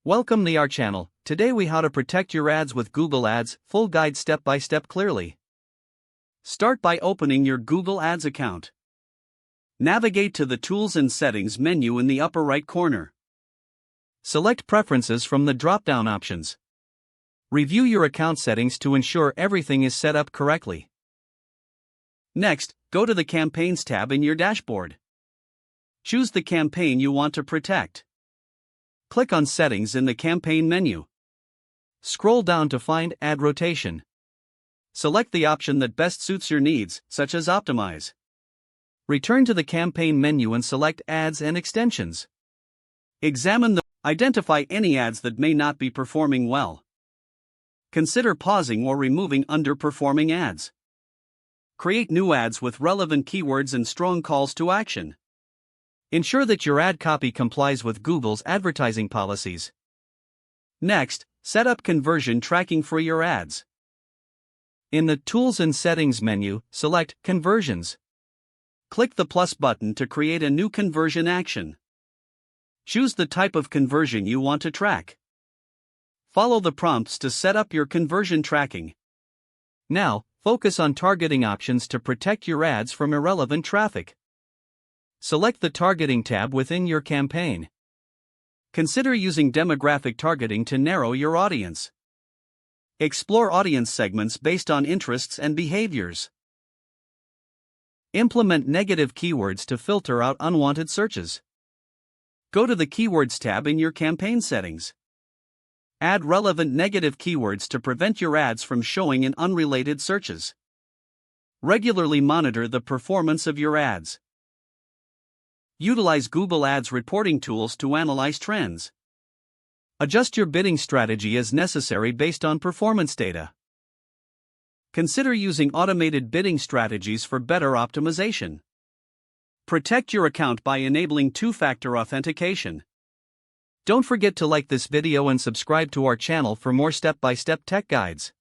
Welcome to our channel. Today we how to protect your ads with Google Ads, full guide step by step clearly. Start by opening your Google Ads account. Navigate to the Tools and Settings menu in the upper right corner. Select Preferences from the drop-down options. Review your account settings to ensure everything is set up correctly. Next, go to the Campaigns tab in your dashboard. Choose the campaign you want to protect. Click on Settings in the Campaign menu. Scroll down to find Ad Rotation. Select the option that best suits your needs, such as Optimize. Return to the Campaign menu and select Ads and Extensions. Identify any ads that may not be performing well. Consider pausing or removing underperforming ads. Create new ads with relevant keywords and strong calls to action. Ensure that your ad copy complies with Google's advertising policies. Next, set up conversion tracking for your ads. In the Tools and Settings menu, select Conversions. Click the plus button to create a new conversion action. Choose the type of conversion you want to track. Follow the prompts to set up your conversion tracking. Now, focus on targeting options to protect your ads from irrelevant traffic. Select the Targeting tab within your campaign. Consider using demographic targeting to narrow your audience. Explore audience segments based on interests and behaviors. Implement negative keywords to filter out unwanted searches. Go to the Keywords tab in your campaign settings. Add relevant negative keywords to prevent your ads from showing in unrelated searches. Regularly monitor the performance of your ads. Utilize Google Ads reporting tools to analyze trends. Adjust your bidding strategy as necessary based on performance data. Consider using automated bidding strategies for better optimization. Protect your account by enabling two-factor authentication. Don't forget to like this video and subscribe to our channel for more step-by-step tech guides.